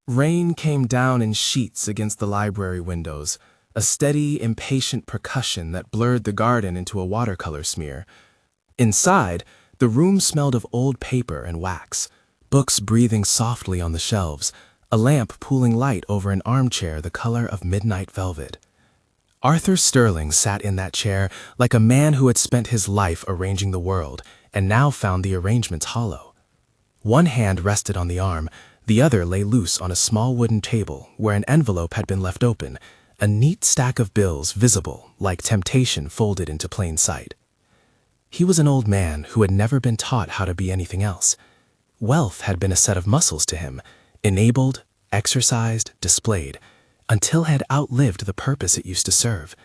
Rain came down in sheets against the library windows, a steady, impatient percussion that blurred the garden into a watercolor smear. Inside, the room smelled of old paper and wax, books breathing softly on the shelves, a lamp pooling light over an armchair the color of midnight velvet. Arthur Sterling sat in that chair like a man who had spent his life arranging the world and now found the arrangements hollow. One hand rested on the arm, the other lay loose on a small wooden table where an envelope had been left open, a neat stack of bills visible like temptation folded into plain sight. He was an old man who had never been taught how to be anything else. Wealth had been a set of muscles to him, enabled, exercised, displayed, until it had outlived the purpose it used to serve.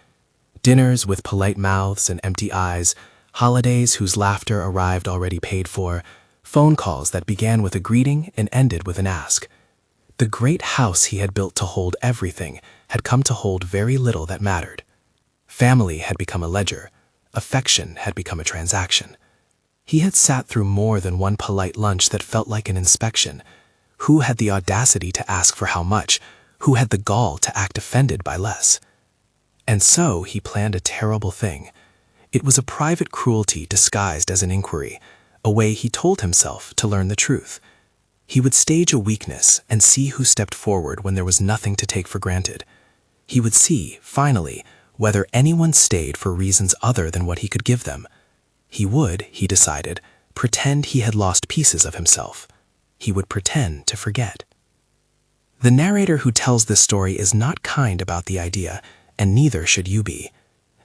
Dinners with polite mouths and empty eyes, holidays whose laughter arrived already paid for, phone calls that began with a greeting and ended with an ask. The great house he had built to hold everything had come to hold very little that mattered. Family had become a ledger. Affection had become a transaction. He had sat through more than one polite lunch that felt like an inspection. Who had the audacity to ask for how much? Who had the gall to act offended by less? And so he planned a terrible thing. It was a private cruelty disguised as an inquiry, a way he told himself to learn the truth. He would stage a weakness and see who stepped forward when there was nothing to take for granted. He would see, finally, whether anyone stayed for reasons other than what he could give them. He would, he decided, pretend he had lost pieces of himself. He would pretend to forget. The narrator who tells this story is not kind about the idea, and neither should you be.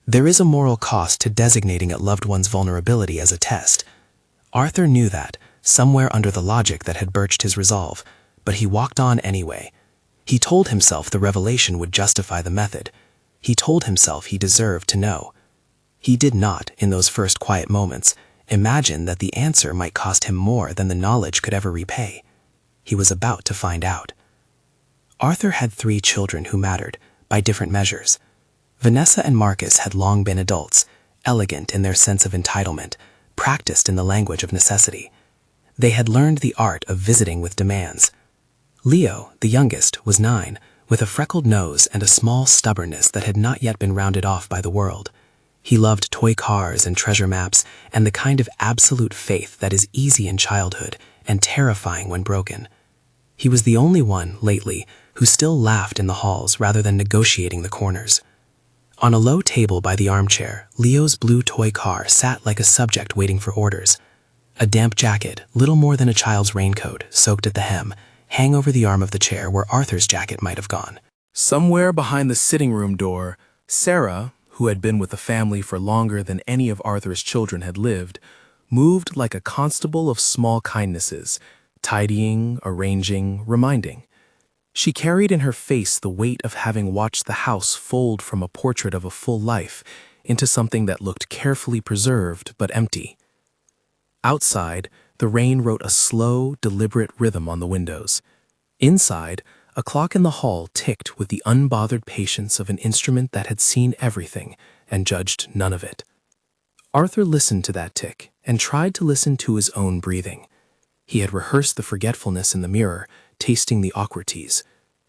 There is a moral cost to designating a loved one's vulnerability as a test. Arthur knew that, somewhere under the logic that had birched his resolve, but he walked on anyway. He told himself the revelation would justify the method. He told himself he deserved to know. He did not, in those first quiet moments, imagine that the answer might cost him more than the knowledge could ever repay. He was about to find out. Arthur had 3 children who mattered, by different measures. Vanessa and Marcus had long been adults, elegant in their sense of entitlement, practiced in the language of necessity. They had learned the art of visiting with demands. Leo, the youngest, was 9, with a freckled nose and a small stubbornness that had not yet been rounded off by the world. He loved toy cars and treasure maps and the kind of absolute faith that is easy in childhood and terrifying when broken. He was the only one, lately, who still laughed in the halls rather than negotiating the corners. On a low table by the armchair, Leo's blue toy car sat like a subject waiting for orders. A damp jacket, little more than a child's raincoat, soaked at the hem, hang over the arm of the chair where Arthur's jacket might have gone. Somewhere behind the sitting room door, Sarah, who had been with the family for longer than any of Arthur's children had lived, moved like a constable of small kindnesses, tidying, arranging, reminding. She carried in her face the weight of having watched the house fold from a portrait of a full life into something that looked carefully preserved but empty. Outside, the rain wrote a slow, deliberate rhythm on the windows. Inside, a clock in the hall ticked with the unbothered patience of an instrument that had seen everything and judged none of it. Arthur listened to that tick and tried to listen to his own breathing. He had rehearsed the forgetfulness in the mirror, tasting the awkwardties.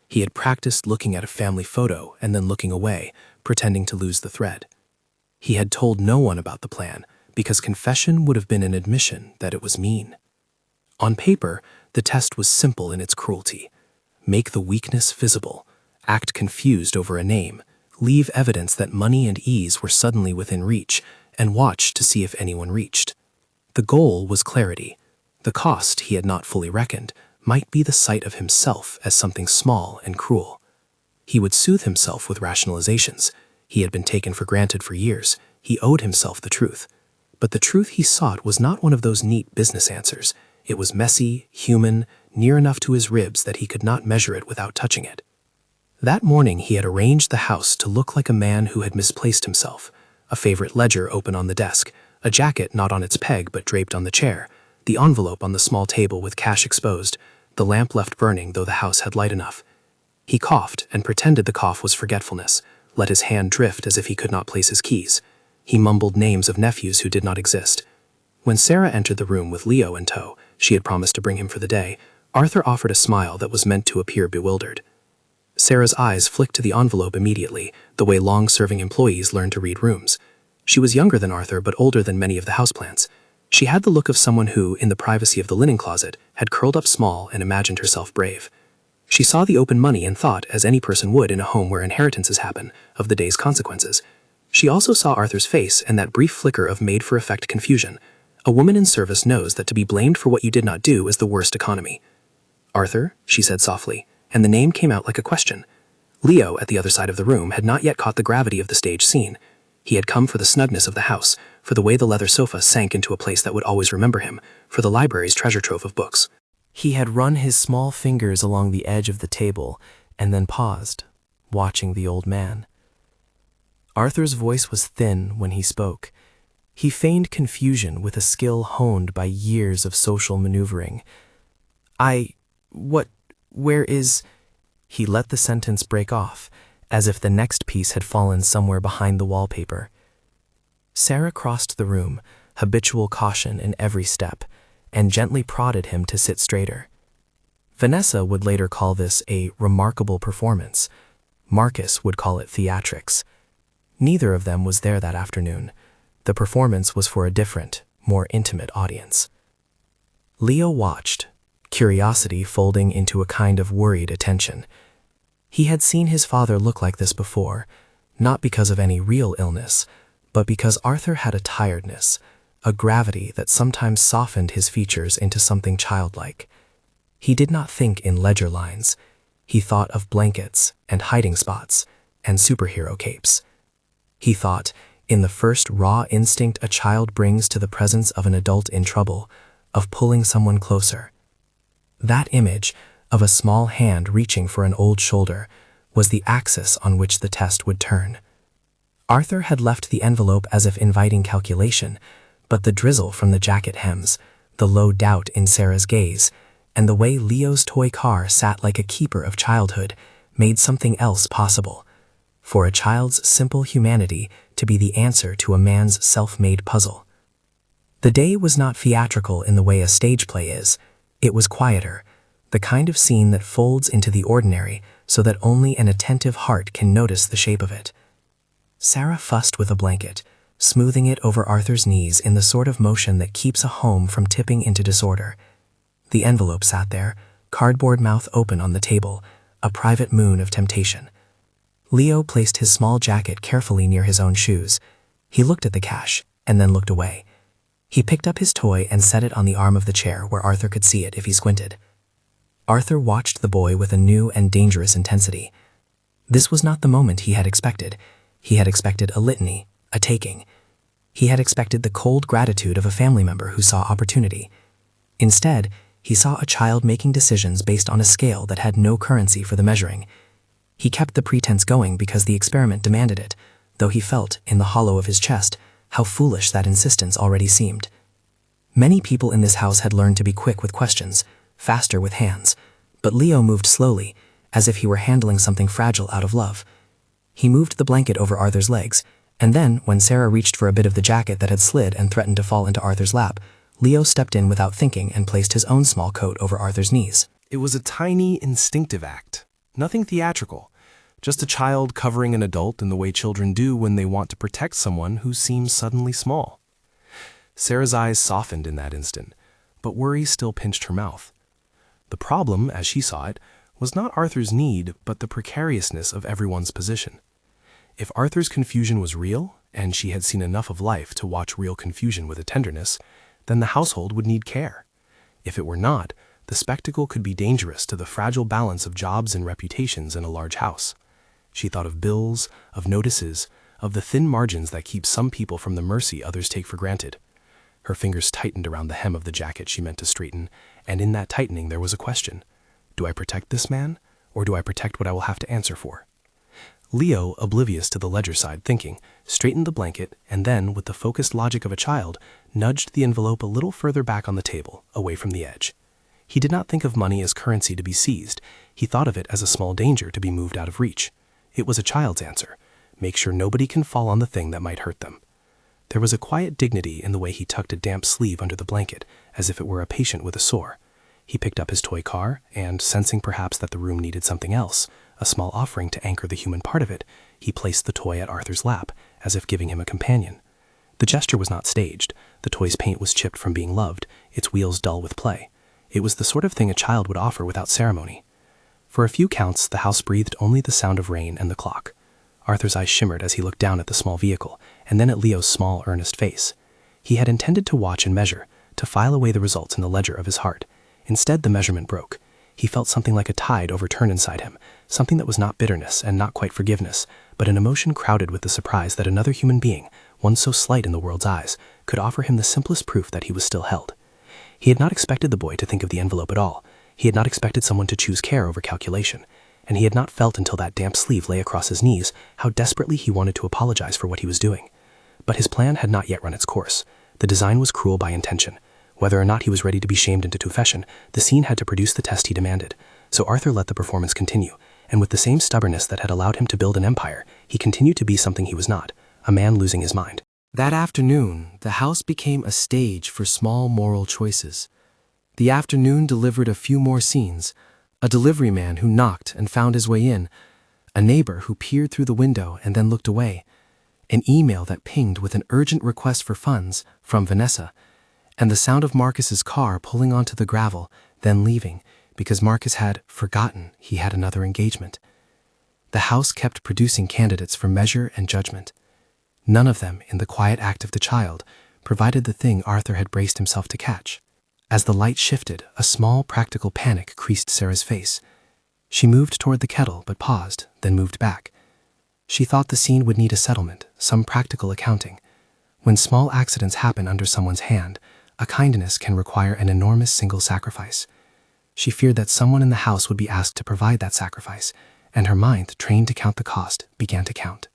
He had practiced looking at a family photo and then looking away, pretending to lose the thread. He had told no one about the plan, because confession would have been an admission that it was mean. On paper, the test was simple in its cruelty. Make the weakness visible, act confused over a name, leave evidence that money and ease were suddenly within reach, and watch to see if anyone reached. The goal was clarity. The cost he had not fully reckoned might be the sight of himself as something small and cruel. He would soothe himself with rationalizations. He had been taken for granted for years. He owed himself the truth. But the truth he sought was not one of those neat business answers. It was messy, human, near enough to his ribs that he could not measure it without touching it. That morning he had arranged the house to look like a man who had misplaced himself. A favorite ledger open on the desk, a jacket not on its peg but draped on the chair, the envelope on the small table with cash exposed, the lamp left burning though the house had light enough. He coughed and pretended the cough was forgetfulness, let his hand drift as if he could not place his keys. He mumbled names of nephews who did not exist. When Sarah entered the room with Leo in tow, she had promised to bring him for the day, Arthur offered a smile that was meant to appear bewildered. Sarah's eyes flicked to the envelope immediately, the way long-serving employees learn to read rooms. She was younger than Arthur but older than many of the houseplants. She had the look of someone who, in the privacy of the linen closet, had curled up small and imagined herself brave. She saw the open money and thought, as any person would in a home where inheritances happen, of the day's consequences. She also saw Arthur's face and that brief flicker of made-for-effect confusion. A woman in service knows that to be blamed for what you did not do is the worst economy. "Arthur," she said softly, and the name came out like a question. Leo, at the other side of the room, had not yet caught the gravity of the stage scene. He had come for the snugness of the house, for the way the leather sofa sank into a place that would always remember him, for the library's treasure trove of books. He had run his small fingers along the edge of the table and then paused, watching the old man. Arthur's voice was thin when he spoke. He feigned confusion with a skill honed by years of social maneuvering. Where is—" He let the sentence break off, as if the next piece had fallen somewhere behind the wallpaper. Sarah crossed the room, habitual caution in every step, and gently prodded him to sit straighter. Vanessa would later call this a remarkable performance. Marcus would call it theatrics. Neither of them was there that afternoon. The performance was for a different, more intimate audience. Leo watched, curiosity folding into a kind of worried attention. He had seen his father look like this before, not because of any real illness, but because Arthur had a tiredness, a gravity that sometimes softened his features into something childlike. He did not think in ledger lines. He thought of blankets and hiding spots and superhero capes. He thought, in the first raw instinct a child brings to the presence of an adult in trouble, of pulling someone closer. That image, of a small hand reaching for an old shoulder, was the axis on which the test would turn. Arthur had left the envelope as if inviting calculation, but the drizzle from the jacket hems, the low doubt in Sarah's gaze, and the way Leo's toy car sat like a keeper of childhood made something else possible. For a child's simple humanity to be the answer to a man's self-made puzzle. The day was not theatrical in the way a stage play is. It was quieter, the kind of scene that folds into the ordinary so that only an attentive heart can notice the shape of it. Sarah fussed with a blanket, smoothing it over Arthur's knees in the sort of motion that keeps a home from tipping into disorder. The envelope sat there, cardboard mouth open on the table, a private moon of temptation. Leo placed his small jacket carefully near his own shoes. He looked at the cash, and then looked away. He picked up his toy and set it on the arm of the chair where Arthur could see it if he squinted. Arthur watched the boy with a new and dangerous intensity. This was not the moment he had expected. He had expected a litany, a taking. He had expected the cold gratitude of a family member who saw opportunity. Instead, he saw a child making decisions based on a scale that had no currency for the measuring. He kept the pretense going because the experiment demanded it, though he felt, in the hollow of his chest, how foolish that insistence already seemed. Many people in this house had learned to be quick with questions, faster with hands, but Leo moved slowly, as if he were handling something fragile out of love. He moved the blanket over Arthur's legs, and then, when Sarah reached for a bit of the jacket that had slid and threatened to fall into Arthur's lap, Leo stepped in without thinking and placed his own small coat over Arthur's knees. It was a tiny, instinctive act. Nothing theatrical. Just a child covering an adult in the way children do when they want to protect someone who seems suddenly small. Sarah's eyes softened in that instant, but worry still pinched her mouth. The problem, as she saw it, was not Arthur's need, but the precariousness of everyone's position. If Arthur's confusion was real, and she had seen enough of life to watch real confusion with a tenderness, then the household would need care. If it were not, the spectacle could be dangerous to the fragile balance of jobs and reputations in a large house. She thought of bills, of notices, of the thin margins that keep some people from the mercy others take for granted. Her fingers tightened around the hem of the jacket she meant to straighten, and in that tightening there was a question. Do I protect this man, or do I protect what I will have to answer for? Leo, oblivious to the ledger side thinking, straightened the blanket and then, with the focused logic of a child, nudged the envelope a little further back on the table, away from the edge. He did not think of money as currency to be seized. He thought of it as a small danger to be moved out of reach. It was a child's answer. Make sure nobody can fall on the thing that might hurt them. There was a quiet dignity in the way he tucked a damp sleeve under the blanket, as if it were a patient with a sore. He picked up his toy car, and sensing perhaps that the room needed something else, a small offering to anchor the human part of it, he placed the toy at Arthur's lap, as if giving him a companion. The gesture was not staged. The toy's paint was chipped from being loved, its wheels dull with play. It was the sort of thing a child would offer without ceremony. For a few counts, the house breathed only the sound of rain and the clock. Arthur's eyes shimmered as he looked down at the small vehicle, and then at Leo's small, earnest face. He had intended to watch and measure, to file away the results in the ledger of his heart. Instead, the measurement broke. He felt something like a tide overturn inside him, something that was not bitterness and not quite forgiveness, but an emotion crowded with the surprise that another human being, one so slight in the world's eyes, could offer him the simplest proof that he was still held. He had not expected the boy to think of the envelope at all. He had not expected someone to choose care over calculation, and he had not felt until that damp sleeve lay across his knees how desperately he wanted to apologize for what he was doing. But his plan had not yet run its course. The design was cruel by intention. Whether or not he was ready to be shamed into confession, the scene had to produce the test he demanded. So Arthur let the performance continue, and with the same stubbornness that had allowed him to build an empire, he continued to be something he was not, a man losing his mind. That afternoon, the house became a stage for small moral choices. The afternoon delivered a few more scenes: a delivery man who knocked and found his way in, a neighbor who peered through the window and then looked away, an email that pinged with an urgent request for funds from Vanessa, and the sound of Marcus's car pulling onto the gravel, then leaving, because Marcus had forgotten he had another engagement. The house kept producing candidates for measure and judgment. None of them, in the quiet act of the child, provided the thing Arthur had braced himself to catch. As the light shifted, a small practical panic creased Sarah's face. She moved toward the kettle, but paused, then moved back. She thought the scene would need a settlement, some practical accounting. When small accidents happen under someone's hand, a kindness can require an enormous single sacrifice. She feared that someone in the house would be asked to provide that sacrifice, and her mind, trained to count the cost, began to count.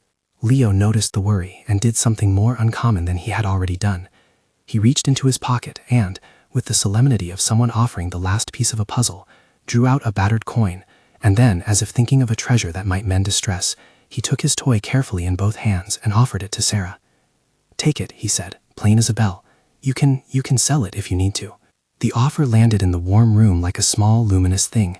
Leo noticed the worry and did something more uncommon than he had already done. He reached into his pocket and, with the solemnity of someone offering the last piece of a puzzle, drew out a battered coin, and then, as if thinking of a treasure that might mend distress, he took his toy carefully in both hands and offered it to Sarah. "Take it," he said, plain as a bell. You can sell it if you need to." The offer landed in the warm room like a small, luminous thing.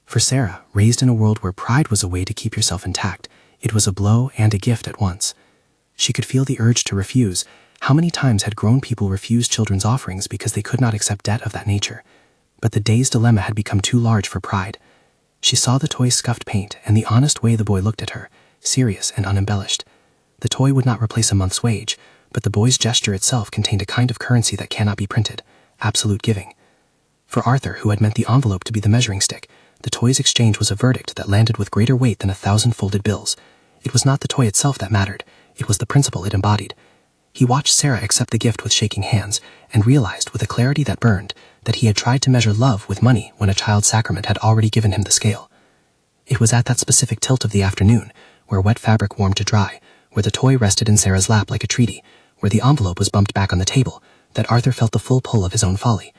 For Sarah, raised in a world where pride was a way to keep yourself intact, it was a blow and a gift at once. She could feel the urge to refuse. How many times had grown people refused children's offerings because they could not accept debt of that nature? But the day's dilemma had become too large for pride. She saw the toy's scuffed paint and the honest way the boy looked at her, serious and unembellished. The toy would not replace a month's wage, but the boy's gesture itself contained a kind of currency that cannot be printed, absolute giving. For Arthur, who had meant the envelope to be the measuring stick, the toy's exchange was a verdict that landed with greater weight than 1,000 folded bills. It was not the toy itself that mattered, it was the principle it embodied. He watched Sarah accept the gift with shaking hands and realized with a clarity that burned that he had tried to measure love with money when a child's sacrament had already given him the scale. It was at that specific tilt of the afternoon, where wet fabric warmed to dry, where the toy rested in Sarah's lap like a treaty, where the envelope was bumped back on the table, that Arthur felt the full pull of his own folly.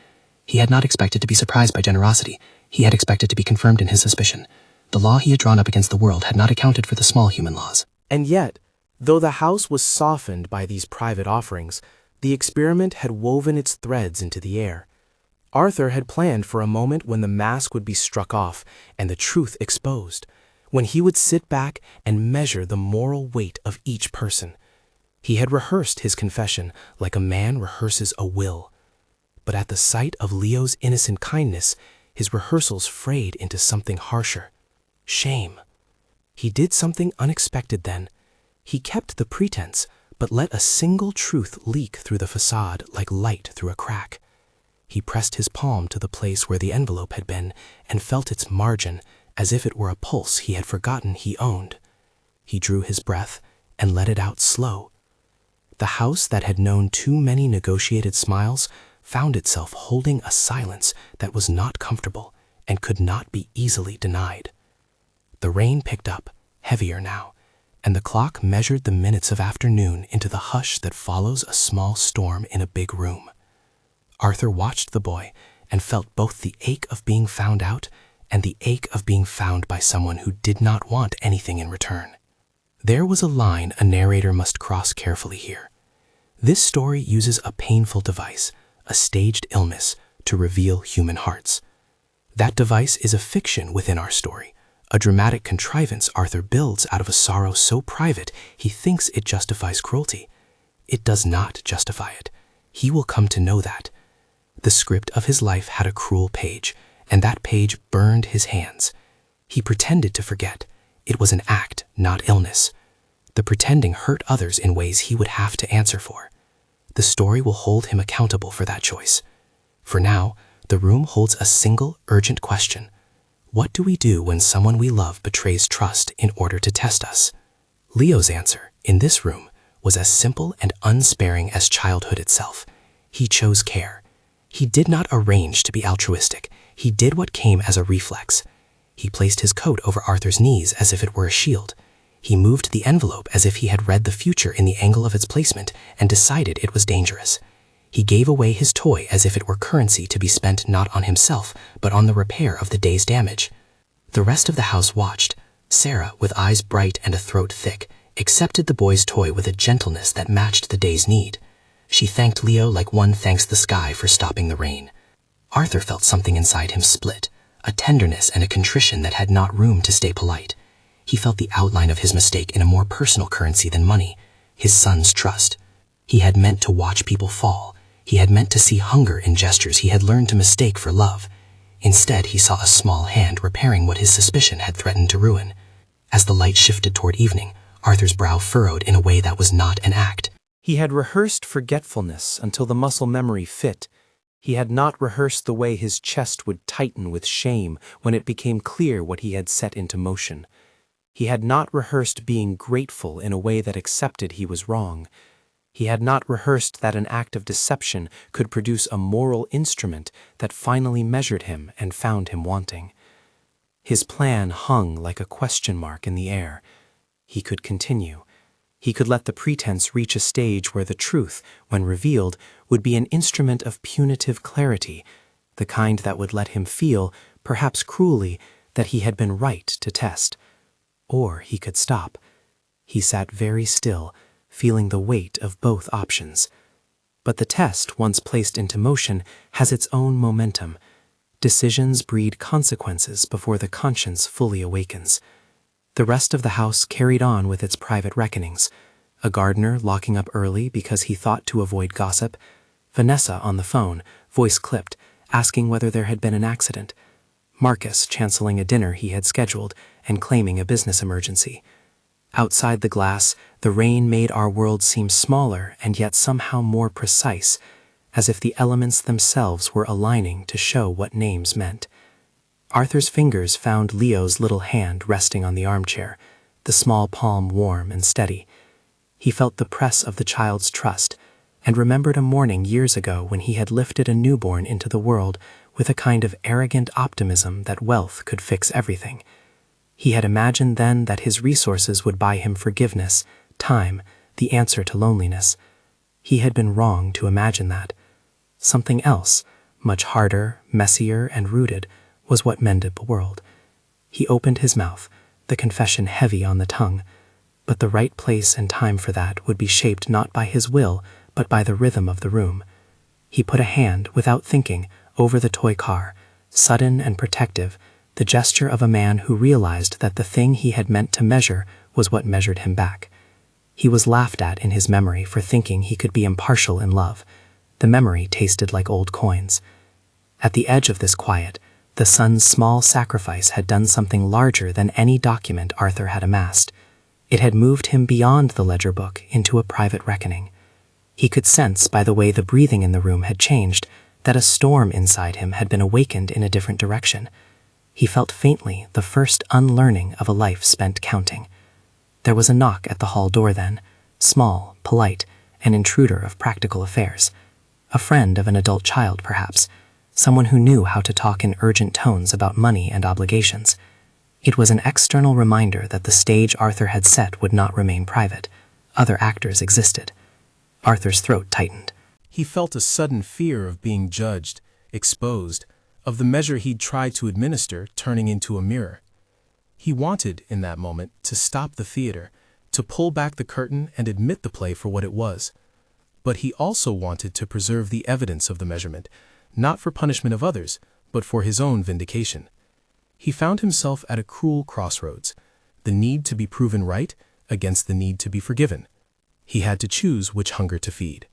He had not expected to be surprised by generosity. He had expected to be confirmed in his suspicion. The law he had drawn up against the world had not accounted for the small human laws. And yet, though the house was softened by these private offerings, the experiment had woven its threads into the air. Arthur had planned for a moment when the mask would be struck off and the truth exposed, when he would sit back and measure the moral weight of each person. He had rehearsed his confession like a man rehearses a will. But at the sight of Leo's innocent kindness, his rehearsals frayed into something harsher: shame. He did something unexpected then. He kept the pretense, but let a single truth leak through the facade like light through a crack. He pressed his palm to the place where the envelope had been and felt its margin as if it were a pulse he had forgotten he owned. He drew his breath and let it out slow. The house that had known too many negotiated smiles found itself holding a silence that was not comfortable and could not be easily denied. The rain picked up, heavier now, and the clock measured the minutes of afternoon into the hush that follows a small storm in a big room. Arthur watched the boy and felt both the ache of being found out and the ache of being found by someone who did not want anything in return. There was a line a narrator must cross carefully here. This story uses a painful device, a staged illness, to reveal human hearts. That device is a fiction within our story, a dramatic contrivance Arthur builds out of a sorrow so private he thinks it justifies cruelty. It does not justify it. He will come to know that. The script of his life had a cruel page, and that page burned his hands. He pretended to forget. It was an act, not illness. The pretending hurt others in ways he would have to answer for. The story will hold him accountable for that choice. For now, the room holds a single, urgent question. What do we do when someone we love betrays trust in order to test us? Leo's answer, in this room, was as simple and unsparing as childhood itself. He chose care. He did not arrange to be altruistic. He did what came as a reflex. He placed his coat over Arthur's knees as if it were a shield. He moved the envelope as if he had read the future in the angle of its placement and decided it was dangerous. He gave away his toy as if it were currency to be spent not on himself, but on the repair of the day's damage. The rest of the house watched. Sarah, with eyes bright and a throat thick, accepted the boy's toy with a gentleness that matched the day's need. She thanked Leo like one thanks the sky for stopping the rain. Arthur felt something inside him split, a tenderness and a contrition that had not room to stay polite. He felt the outline of his mistake in a more personal currency than money, his son's trust. He had meant to watch people fall. He had meant to see hunger in gestures he had learned to mistake for love. Instead, he saw a small hand repairing what his suspicion had threatened to ruin. As the light shifted toward evening, Arthur's brow furrowed in a way that was not an act. He had rehearsed forgetfulness until the muscle memory fit. He had not rehearsed the way his chest would tighten with shame when it became clear what he had set into motion. He had not rehearsed being grateful in a way that accepted he was wrong. He had not rehearsed that an act of deception could produce a moral instrument that finally measured him and found him wanting. His plan hung like a question mark in the air. He could continue. He could let the pretense reach a stage where the truth, when revealed, would be an instrument of punitive clarity, the kind that would let him feel, perhaps cruelly, that he had been right to test. Or he could stop. He sat very still, feeling the weight of both options. But the test, once placed into motion, has its own momentum. Decisions breed consequences before the conscience fully awakens. The rest of the house carried on with its private reckonings. A gardener locking up early because he thought to avoid gossip. Vanessa on the phone, voice clipped, asking whether there had been an accident. Marcus canceling a dinner he had scheduled and claiming a business emergency. Outside the glass, the rain made our world seem smaller and yet somehow more precise, as if the elements themselves were aligning to show what names meant. Arthur's fingers found Leo's little hand resting on the armchair, the small palm warm and steady. He felt the press of the child's trust, and remembered a morning years ago when he had lifted a newborn into the world with a kind of arrogant optimism that wealth could fix everything. He had imagined then that his resources would buy him forgiveness, time, the answer to loneliness. He had been wrong to imagine that. Something else, much harder, messier, and rooted, was what mended the world. He opened his mouth, the confession heavy on the tongue, but the right place and time for that would be shaped not by his will, but by the rhythm of the room. He put a hand, without thinking, over the toy car, sudden and protective, the gesture of a man who realized that the thing he had meant to measure was what measured him back. He was laughed at in his memory for thinking he could be impartial in love. The memory tasted like old coins. At the edge of this quiet, the son's small sacrifice had done something larger than any document Arthur had amassed. It had moved him beyond the ledger book into a private reckoning. He could sense by the way the breathing in the room had changed that a storm inside him had been awakened in a different direction. He felt faintly the first unlearning of a life spent counting. There was a knock at the hall door then, small, polite, an intruder of practical affairs. A friend of an adult child, perhaps, someone who knew how to talk in urgent tones about money and obligations. It was an external reminder that the stage Arthur had set would not remain private. Other actors existed. Arthur's throat tightened. He felt a sudden fear of being judged, exposed, of the measure he'd tried to administer turning into a mirror. He wanted, in that moment, to stop the theater, to pull back the curtain and admit the play for what it was. But he also wanted to preserve the evidence of the measurement, not for punishment of others, but for his own vindication. He found himself at a cruel crossroads, the need to be proven right against the need to be forgiven. He had to choose which hunger to feed.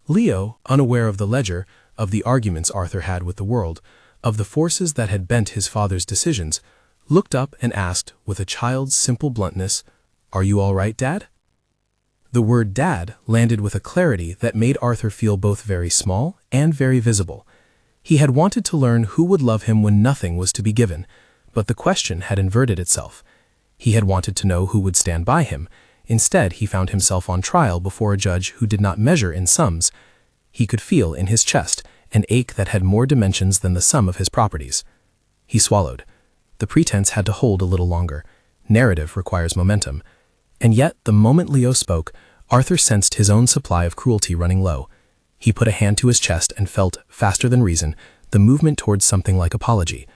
Leo, unaware of the ledger, of the arguments Arthur had with the world, of the forces that had bent his father's decisions, looked up and asked, with a child's simple bluntness, "Are you all right, Dad?" The word Dad landed with a clarity that made Arthur feel both very small and very visible. He had wanted to learn who would love him when nothing was to be given, but the question had inverted itself. He had wanted to know who would stand by him. Instead, he found himself on trial before a judge who did not measure in sums. He could feel in his chest an ache that had more dimensions than the sum of his properties. He swallowed. The pretense had to hold a little longer. Narrative requires momentum. And yet, the moment Leo spoke, Arthur sensed his own supply of cruelty running low. He put a hand to his chest and felt, faster than reason, the movement towards something like apology.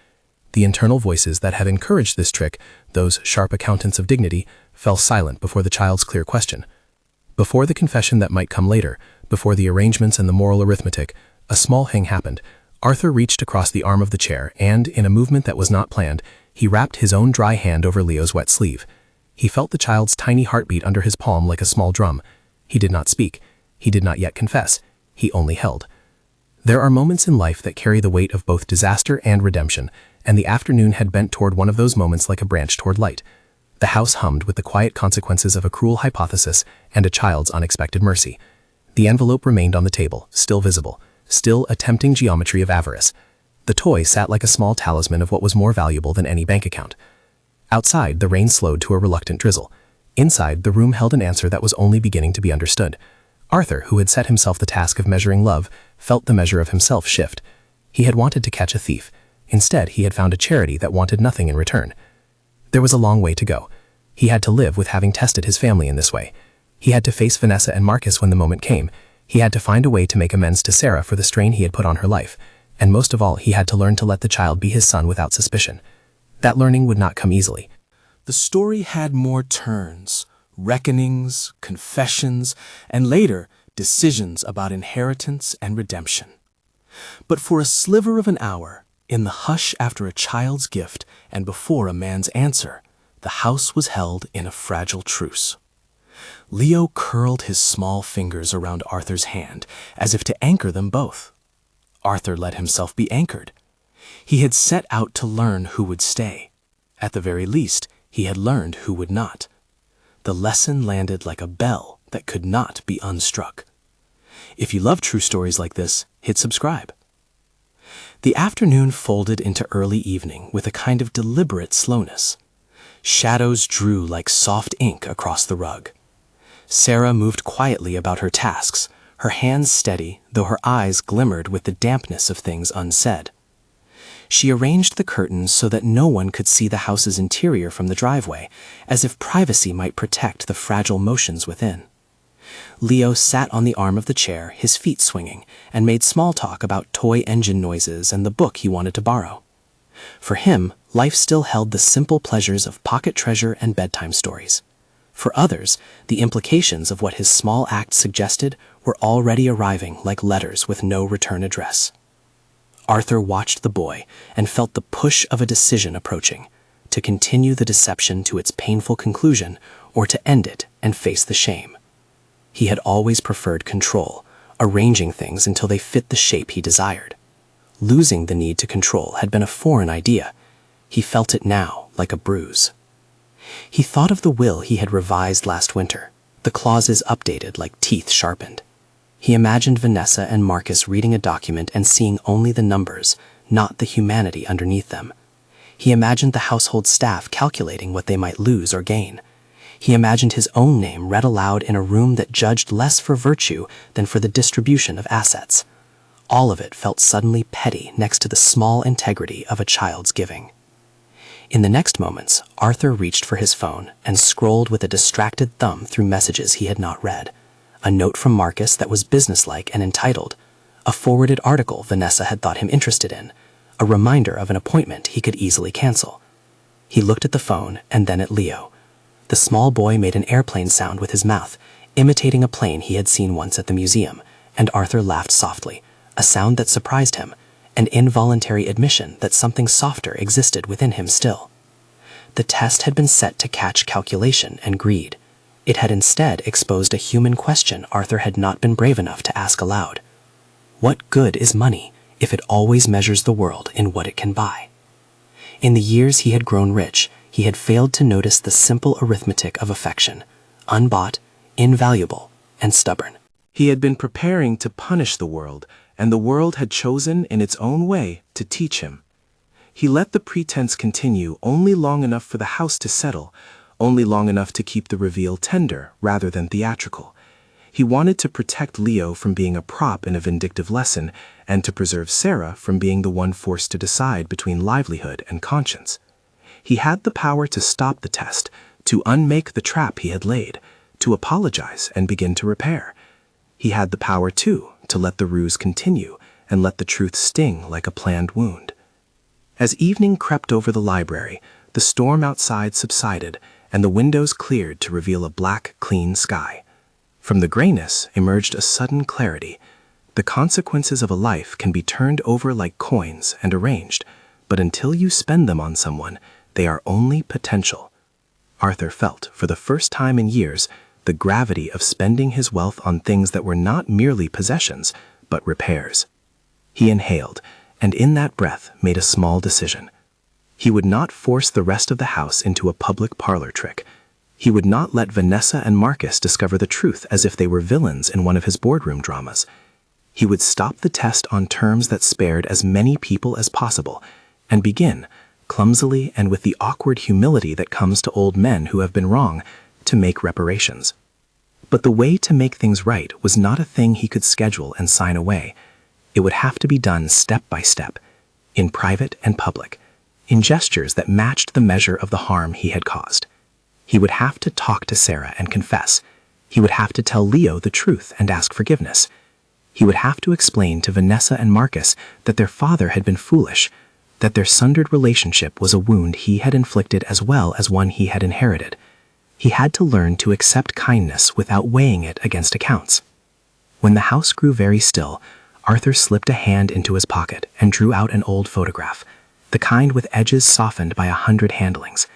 The internal voices that had encouraged this trick, those sharp accountants of dignity, fell silent before the child's clear question. Before the confession that might come later, before the arrangements and the moral arithmetic, a small thing happened. Arthur reached across the arm of the chair and, in a movement that was not planned, he wrapped his own dry hand over Leo's wet sleeve. He felt the child's tiny heartbeat under his palm like a small drum. He did not speak. He did not yet confess. He only held. There are moments in life that carry the weight of both disaster and redemption, and the afternoon had bent toward one of those moments like a branch toward light. The house hummed with the quiet consequences of a cruel hypothesis and a child's unexpected mercy. The envelope remained on the table, still visible, still a tempting geometry of avarice. The toy sat like a small talisman of what was more valuable than any bank account. Outside, the rain slowed to a reluctant drizzle. Inside, the room held an answer that was only beginning to be understood. Arthur, who had set himself the task of measuring love, felt the measure of himself shift. He had wanted to catch a thief. Instead, he had found a charity that wanted nothing in return. There was a long way to go. He had to live with having tested his family in this way. He had to face Vanessa and Marcus when the moment came. He had to find a way to make amends to Sarah for the strain he had put on her life. And most of all, he had to learn to let the child be his son without suspicion. That learning would not come easily. The story had more turns, reckonings, confessions, and later, decisions about inheritance and redemption. But for a sliver of an hour, in the hush after a child's gift and before a man's answer, the house was held in a fragile truce. Leo curled his small fingers around Arthur's hand, as if to anchor them both. Arthur let himself be anchored. He had set out to learn who would stay. At the very least, he had learned who would not. The lesson landed like a bell that could not be unstruck. If you love true stories like this, hit subscribe. The afternoon folded into early evening with a kind of deliberate slowness. Shadows drew like soft ink across the rug. Sarah moved quietly about her tasks, her hands steady, though her eyes glimmered with the dampness of things unsaid. She arranged the curtains so that no one could see the house's interior from the driveway, as if privacy might protect the fragile motions within. Leo sat on the arm of the chair, his feet swinging, and made small talk about toy engine noises and the book he wanted to borrow. For him, life still held the simple pleasures of pocket treasure and bedtime stories. For others, the implications of what his small act suggested were already arriving like letters with no return address. Arthur watched the boy and felt the push of a decision approaching, to continue the deception to its painful conclusion or to end it and face the shame. He had always preferred control, arranging things until they fit the shape he desired. Losing the need to control had been a foreign idea. He felt it now like a bruise. He thought of the will he had revised last winter, the clauses updated like teeth sharpened. He imagined Vanessa and Marcus reading a document and seeing only the numbers, not the humanity underneath them. He imagined the household staff calculating what they might lose or gain. He imagined his own name read aloud in a room that judged less for virtue than for the distribution of assets. All of it felt suddenly petty next to the small integrity of a child's giving. In the next moments, Arthur reached for his phone and scrolled with a distracted thumb through messages he had not read. A note from Marcus that was businesslike and entitled, a forwarded article Vanessa had thought him interested in, a reminder of an appointment he could easily cancel. He looked at the phone and then at Leo. The small boy made an airplane sound with his mouth, imitating a plane he had seen once at the museum, and Arthur laughed softly, a sound that surprised him, an involuntary admission that something softer existed within him still. The test had been set to catch calculation and greed. It had instead exposed a human question Arthur had not been brave enough to ask aloud. What good is money if it always measures the world in what it can buy? In the years he had grown rich, he had failed to notice the simple arithmetic of affection, unbought, invaluable, and stubborn. He had been preparing to punish the world, and the world had chosen in its own way to teach him. He let the pretense continue only long enough for the house to settle, only long enough to keep the reveal tender rather than theatrical. He wanted to protect Leo from being a prop in a vindictive lesson, and to preserve Sarah from being the one forced to decide between livelihood and conscience. He had the power to stop the test, to unmake the trap he had laid, to apologize and begin to repair. He had the power, too, to let the ruse continue and let the truth sting like a planned wound. As evening crept over the library, the storm outside subsided and the windows cleared to reveal a black, clean sky. From the grayness emerged a sudden clarity. The consequences of a life can be turned over like coins and arranged, but until you spend them on someone, they are only potential. Arthur felt, for the first time in years, the gravity of spending his wealth on things that were not merely possessions, but repairs. He inhaled, and in that breath made a small decision. He would not force the rest of the house into a public parlor trick. He would not let Vanessa and Marcus discover the truth as if they were villains in one of his boardroom dramas. He would stop the test on terms that spared as many people as possible, and begin, clumsily and with the awkward humility that comes to old men who have been wrong, to make reparations. But the way to make things right was not a thing he could schedule and sign away. It would have to be done step by step, in private and public, in gestures that matched the measure of the harm he had caused. He would have to talk to Sarah and confess. He would have to tell Leo the truth and ask forgiveness. He would have to explain to Vanessa and Marcus that their father had been foolish, that their sundered relationship was a wound he had inflicted as well as one he had inherited. He had to learn to accept kindness without weighing it against accounts. When the house grew very still, Arthur slipped a hand into his pocket and drew out an old photograph, the kind with edges softened by 100 handlings.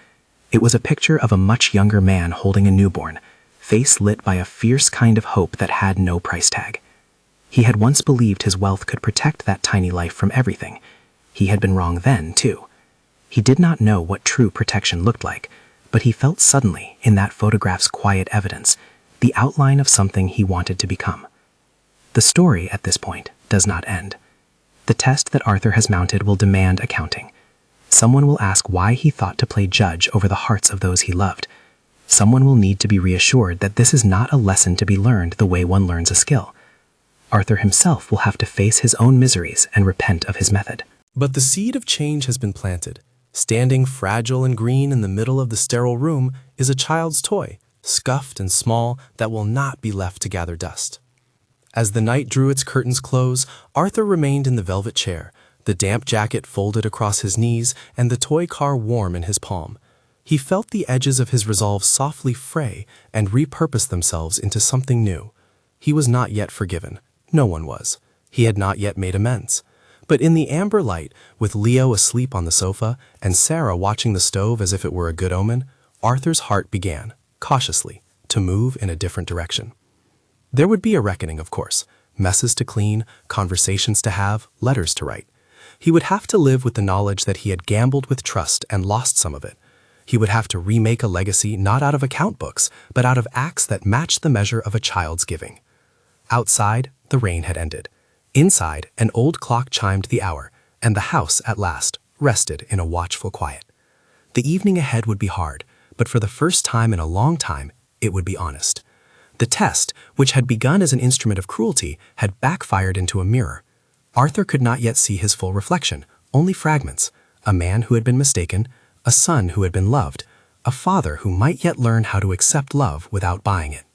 It was a picture of a much younger man holding a newborn, face lit by a fierce kind of hope that had no price tag. He had once believed his wealth could protect that tiny life from everything. He had been wrong then, too. He did not know what true protection looked like, but he felt suddenly, in that photograph's quiet evidence, the outline of something he wanted to become. The story, at this point, does not end. The test that Arthur has mounted will demand accounting. Someone will ask why he thought to play judge over the hearts of those he loved. Someone will need to be reassured that this is not a lesson to be learned the way one learns a skill. Arthur himself will have to face his own miseries and repent of his method. But the seed of change has been planted. Standing fragile and green in the middle of the sterile room is a child's toy, scuffed and small, that will not be left to gather dust. As the night drew its curtains close, Arthur remained in the velvet chair, the damp jacket folded across his knees and the toy car warm in his palm. He felt the edges of his resolve softly fray and repurpose themselves into something new. He was not yet forgiven. No one was. He had not yet made amends. But in the amber light, with Leo asleep on the sofa and Sarah watching the stove as if it were a good omen, Arthur's heart began, cautiously, to move in a different direction. There would be a reckoning, of course, messes to clean, conversations to have, letters to write. He would have to live with the knowledge that he had gambled with trust and lost some of it. He would have to remake a legacy not out of account books, but out of acts that matched the measure of a child's giving. Outside, the rain had ended. Inside, an old clock chimed the hour, and the house, at last, rested in a watchful quiet. The evening ahead would be hard, but for the first time in a long time, it would be honest. The test, which had begun as an instrument of cruelty, had backfired into a mirror. Arthur could not yet see his full reflection, only fragments. A man who had been mistaken, a son who had been loved, a father who might yet learn how to accept love without buying it.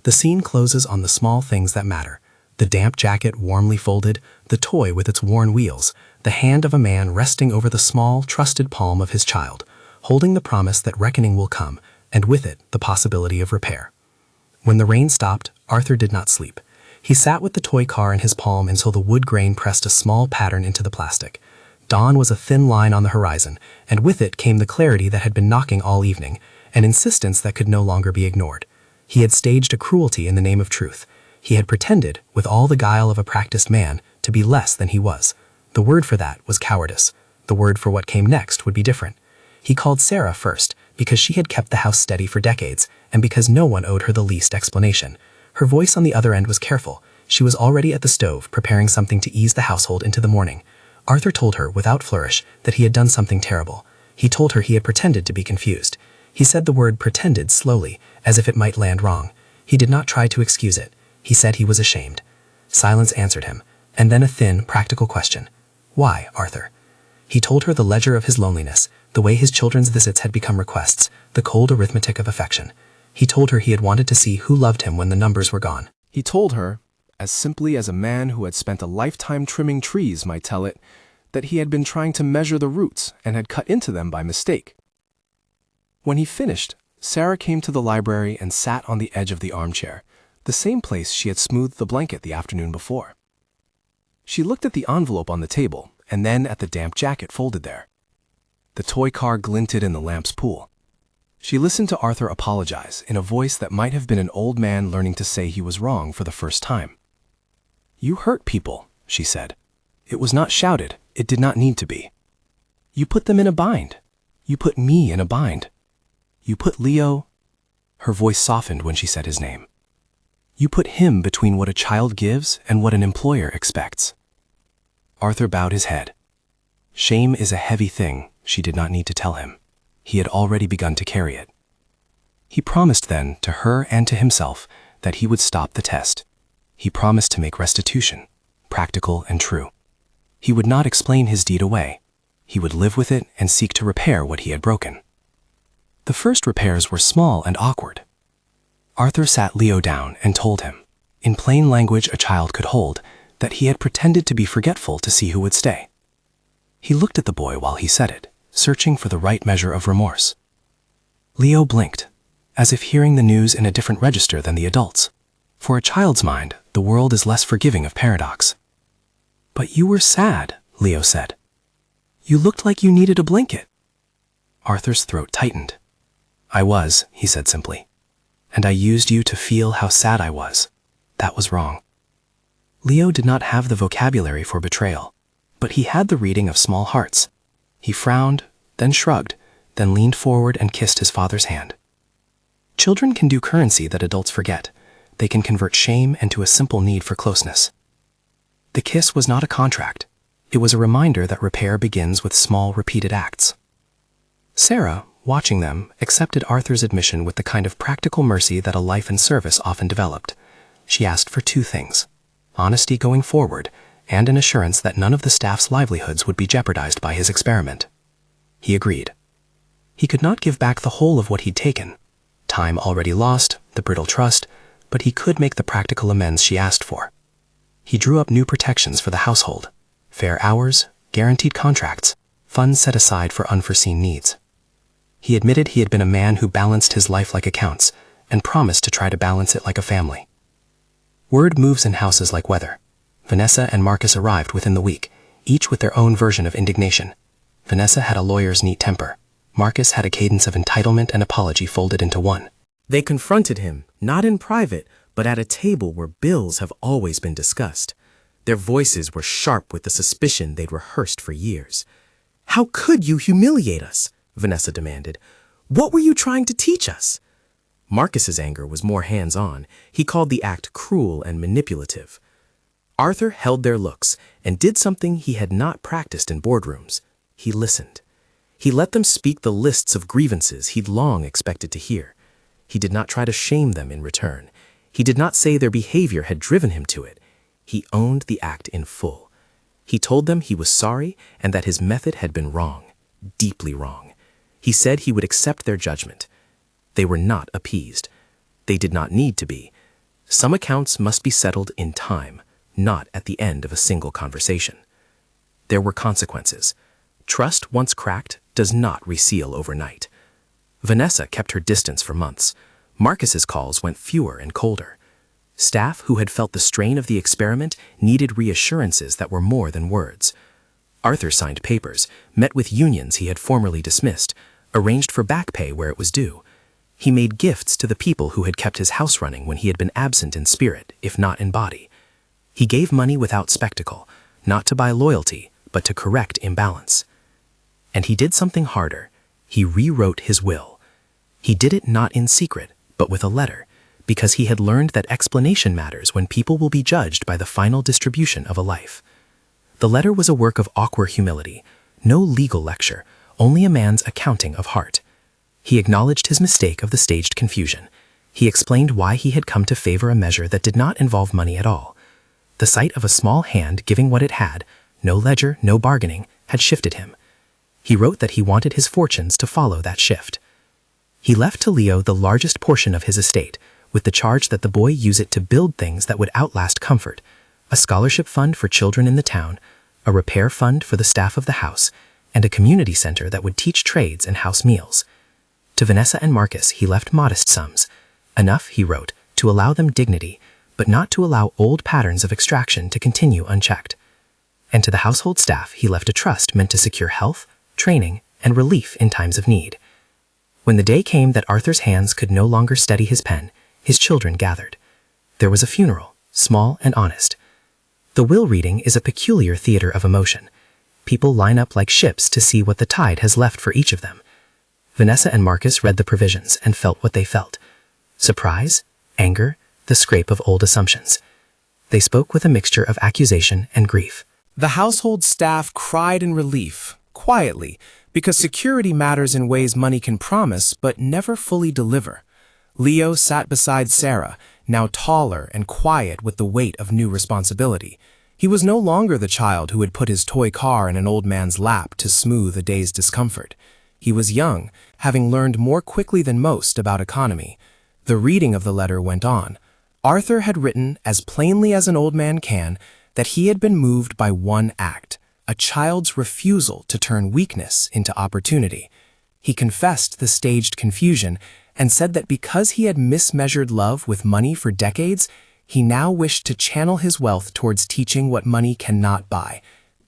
The scene closes on the small things that matter. The damp jacket warmly folded, the toy with its worn wheels, the hand of a man resting over the small, trusted palm of his child, holding the promise that reckoning will come, and with it the possibility of repair. When the rain stopped, Arthur did not sleep. He sat with the toy car in his palm until the wood grain pressed a small pattern into the plastic. Dawn was a thin line on the horizon, and with it came the clarity that had been knocking all evening, an insistence that could no longer be ignored. He had staged a cruelty in the name of truth. He had pretended, with all the guile of a practiced man, to be less than he was. The word for that was cowardice. The word for what came next would be different. He called Sarah first, because she had kept the house steady for decades, and because no one owed her the least explanation. Her voice on the other end was careful. She was already at the stove, preparing something to ease the household into the morning. Arthur told her, without flourish, that he had done something terrible. He told her he had pretended to be confused. He said the word pretended slowly, as if it might land wrong. He did not try to excuse it. He said he was ashamed. Silence answered him, and then a thin, practical question. Why, Arthur? He told her the ledger of his loneliness, the way his children's visits had become requests, the cold arithmetic of affection. He told her he had wanted to see who loved him when the numbers were gone. He told her, as simply as a man who had spent a lifetime trimming trees might tell it, that he had been trying to measure the roots and had cut into them by mistake. When he finished, Sarah came to the library and sat on the edge of the armchair, the same place she had smoothed the blanket the afternoon before. She looked at the envelope on the table and then at the damp jacket folded there. The toy car glinted in the lamp's pool. She listened to Arthur apologize in a voice that might have been an old man learning to say he was wrong for the first time. "You hurt people," she said. "It was not shouted. It did not need to be. You put them in a bind. You put me in a bind. You put Leo—" Her voice softened when she said his name. "You put him between what a child gives and what an employer expects." Arthur bowed his head. Shame is a heavy thing, she did not need to tell him. He had already begun to carry it. He promised then, to her and to himself, that he would stop the test. He promised to make restitution, practical and true. He would not explain his deed away. He would live with it and seek to repair what he had broken. The first repairs were small and awkward. Arthur sat Leo down and told him, in plain language a child could hold, that he had pretended to be forgetful to see who would stay. He looked at the boy while he said it, searching for the right measure of remorse. Leo blinked, as if hearing the news in a different register than the adults. For a child's mind, the world is less forgiving of paradox. "But you were sad," Leo said. "You looked like you needed a blanket." Arthur's throat tightened. "I was," he said simply. "And I used you to feel how sad I was. That was wrong." Leo did not have the vocabulary for betrayal, but he had the reading of small hearts. He frowned, then shrugged, then leaned forward and kissed his father's hand. Children can do currency that adults forget. They can convert shame into a simple need for closeness. The kiss was not a contract. It was a reminder that repair begins with small, repeated acts. Sarah, watching them, accepted Arthur's admission with the kind of practical mercy that a life in service often developed. She asked for two things: honesty going forward, and an assurance that none of the staff's livelihoods would be jeopardized by his experiment. He agreed. He could not give back the whole of what he'd taken. Time already lost, the brittle trust, but he could make the practical amends she asked for. He drew up new protections for the household: fair hours, guaranteed contracts, funds set aside for unforeseen needs. He admitted he had been a man who balanced his life like accounts, and promised to try to balance it like a family. Word moves in houses like weather. Vanessa and Marcus arrived within the week, each with their own version of indignation. Vanessa had a lawyer's neat temper. Marcus had a cadence of entitlement and apology folded into one. They confronted him, not in private, but at a table where bills have always been discussed. Their voices were sharp with the suspicion they'd rehearsed for years. "How could you humiliate us?" Vanessa demanded. "What were you trying to teach us?" Marcus's anger was more hands-on. He called the act cruel and manipulative. Arthur held their looks and did something he had not practiced in boardrooms. He listened. He let them speak the lists of grievances he'd long expected to hear. He did not try to shame them in return. He did not say their behavior had driven him to it. He owned the act in full. He told them he was sorry and that his method had been wrong, deeply wrong. He said he would accept their judgment. They were not appeased. They did not need to be. Some accounts must be settled in time, not at the end of a single conversation. There were consequences. Trust once cracked does not reseal overnight. Vanessa kept her distance for months. Marcus's calls went fewer and colder. Staff who had felt the strain of the experiment needed reassurances that were more than words. Arthur signed papers, met with unions he had formerly dismissed, arranged for back pay where it was due. He made gifts to the people who had kept his house running when he had been absent in spirit, if not in body. He gave money without spectacle, not to buy loyalty, but to correct imbalance. And he did something harder. He rewrote his will. He did it not in secret, but with a letter, because he had learned that explanation matters when people will be judged by the final distribution of a life. The letter was a work of awkward humility, no legal lecture, only a man's accounting of heart. He acknowledged his mistake of the staged confusion. He explained why he had come to favor a measure that did not involve money at all. The sight of a small hand giving what it had, no ledger, no bargaining, had shifted him. He wrote that he wanted his fortunes to follow that shift. He left to Leo the largest portion of his estate, with the charge that the boy use it to build things that would outlast comfort, a scholarship fund for children in the town, a repair fund for the staff of the house, and a community center that would teach trades and house meals. To Vanessa and Marcus he left modest sums, enough, he wrote, to allow them dignity, but not to allow old patterns of extraction to continue unchecked. And to the household staff he left a trust meant to secure health, training, and relief in times of need. When the day came that Arthur's hands could no longer steady his pen, his children gathered. There was a funeral, small and honest. The will reading is a peculiar theater of emotion. People line up like ships to see what the tide has left for each of them. Vanessa and Marcus read the provisions and felt what they felt. Surprise, anger, the scrape of old assumptions. They spoke with a mixture of accusation and grief. The household staff cried in relief, quietly, because security matters in ways money can promise but never fully deliver. Leo sat beside Sarah, now taller and quiet with the weight of new responsibility. He was no longer the child who had put his toy car in an old man's lap to smooth a day's discomfort. He was young, having learned more quickly than most about economy. The reading of the letter went on. Arthur had written, as plainly as an old man can, that he had been moved by one act, a child's refusal to turn weakness into opportunity. He confessed the staged confusion and said that because he had mismeasured love with money for decades, he now wished to channel his wealth towards teaching what money cannot buy: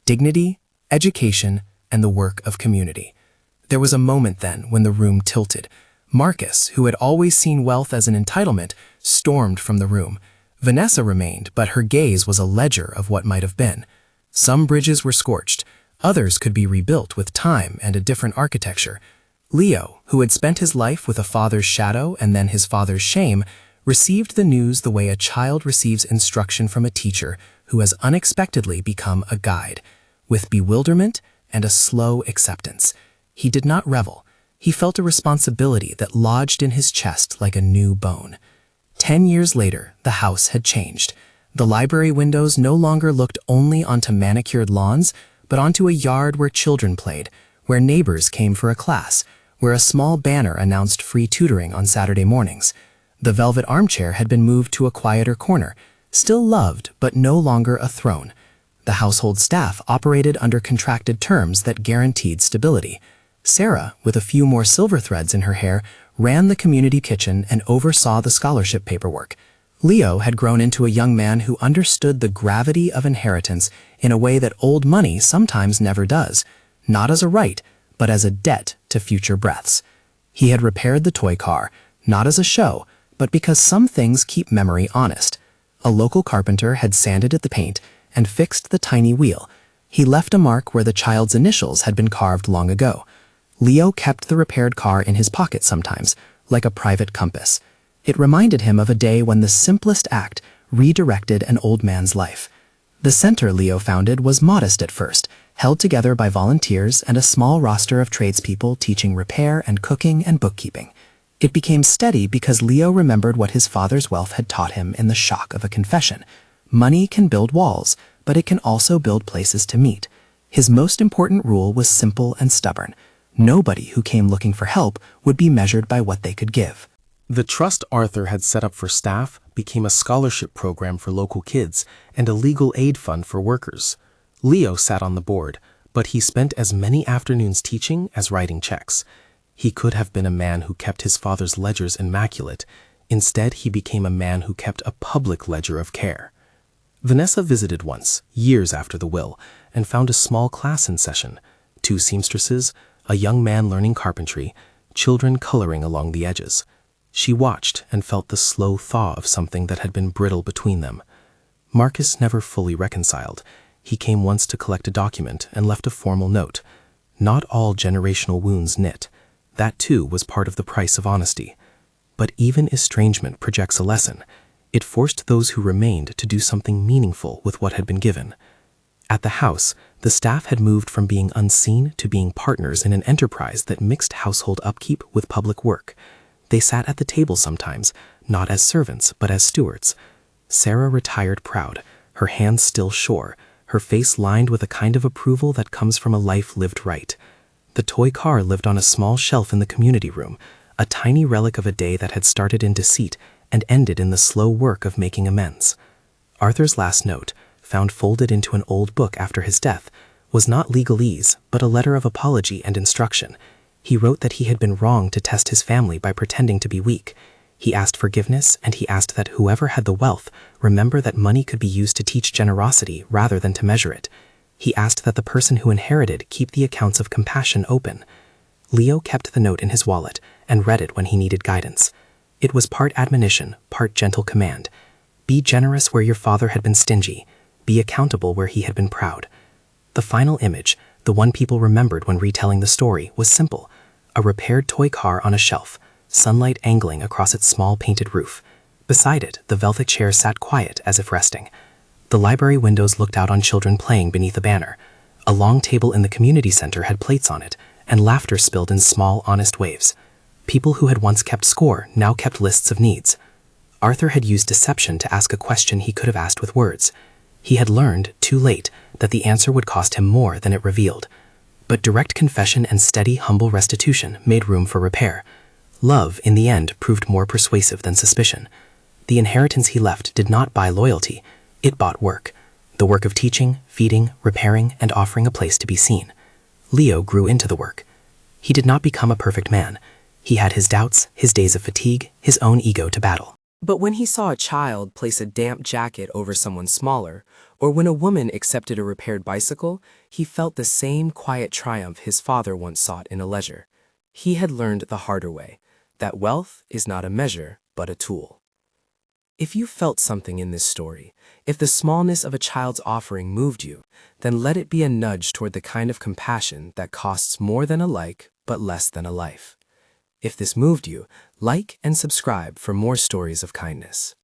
dignity, education, and the work of community. There was a moment then when the room tilted. Marcus, who had always seen wealth as an entitlement, stormed from the room. Vanessa remained, but her gaze was a ledger of what might have been. Some bridges were scorched, others could be rebuilt with time and a different architecture. Leo, who had spent his life with a father's shadow and then his father's shame, received the news the way a child receives instruction from a teacher who has unexpectedly become a guide, with bewilderment and a slow acceptance. He did not revel. He felt a responsibility that lodged in his chest like a new bone. 10 years later, the house had changed. The library windows no longer looked only onto manicured lawns, but onto a yard where children played, where neighbors came for a class, where a small banner announced free tutoring on Saturday mornings. The velvet armchair had been moved to a quieter corner, still loved but no longer a throne. The household staff operated under contracted terms that guaranteed stability. Sarah, with a few more silver threads in her hair, ran the community kitchen and oversaw the scholarship paperwork. Leo had grown into a young man who understood the gravity of inheritance in a way that old money sometimes never does, not as a right, but as a debt to future breaths. He had repaired the toy car, not as a show, but because some things keep memory honest. A local carpenter had sanded at the paint and fixed the tiny wheel. He left a mark where the child's initials had been carved long ago. Leo kept the repaired car in his pocket sometimes, like a private compass. It reminded him of a day when the simplest act redirected an old man's life. The center Leo founded was modest at first, held together by volunteers and a small roster of tradespeople teaching repair and cooking and bookkeeping. It became steady because Leo remembered what his father's wealth had taught him in the shock of a confession. Money can build walls, but it can also build places to meet. His most important rule was simple and stubborn. Nobody who came looking for help would be measured by what they could give. The trust Arthur had set up for staff became a scholarship program for local kids and a legal aid fund for workers. Leo sat on the board, but he spent as many afternoons teaching as writing checks. He could have been a man who kept his father's ledgers immaculate, Instead, he became a man who kept a public ledger of care. Vanessa visited once, years after the will, and found a small class in session: 2 seamstresses, a young man learning carpentry, children coloring along the edges. She watched and felt the slow thaw of something that had been brittle between them. Marcus never fully reconciled. He came once to collect a document and left a formal note. Not all generational wounds knit. That too was part of the price of honesty. But even estrangement projects a lesson. It forced those who remained to do something meaningful with what had been given. At the house, the staff had moved from being unseen to being partners in an enterprise that mixed household upkeep with public work. They sat at the table sometimes, not as servants, but as stewards. Sarah retired proud, her hands still sure, her face lined with a kind of approval that comes from a life lived right. The toy car lived on a small shelf in the community room, a tiny relic of a day that had started in deceit and ended in the slow work of making amends. Arthur's last note, found folded into an old book after his death, was not legalese, but a letter of apology and instruction. He wrote that he had been wrong to test his family by pretending to be weak. He asked forgiveness, and he asked that whoever had the wealth remember that money could be used to teach generosity rather than to measure it. He asked that the person who inherited keep the accounts of compassion open. Leo kept the note in his wallet and read it when he needed guidance. It was part admonition, part gentle command. Be generous where your father had been stingy. Be accountable where he had been proud. The final image, the one people remembered when retelling the story, was simple: a repaired toy car on a shelf, sunlight angling across its small painted roof. Beside it, the velvet chair sat quiet as if resting. The library windows looked out on children playing beneath a banner. A long table in the community center had plates on it, and laughter spilled in small, honest waves. People who had once kept score now kept lists of needs. Arthur had used deception to ask a question he could have asked with words. He had learned, too late, that the answer would cost him more than it revealed. But direct confession and steady, humble restitution made room for repair. Love, in the end, proved more persuasive than suspicion. The inheritance he left did not buy loyalty. It bought work. The work of teaching, feeding, repairing, and offering a place to be seen. Leo grew into the work. He did not become a perfect man. He had his doubts, his days of fatigue, his own ego to battle. But when he saw a child place a damp jacket over someone smaller, or when a woman accepted a repaired bicycle, he felt the same quiet triumph his father once sought in a leisure. He had learned the harder way, that wealth is not a measure, but a tool. If you felt something in this story, if the smallness of a child's offering moved you, then let it be a nudge toward the kind of compassion that costs more than a like, but less than a life. If this moved you, like and subscribe for more stories of kindness.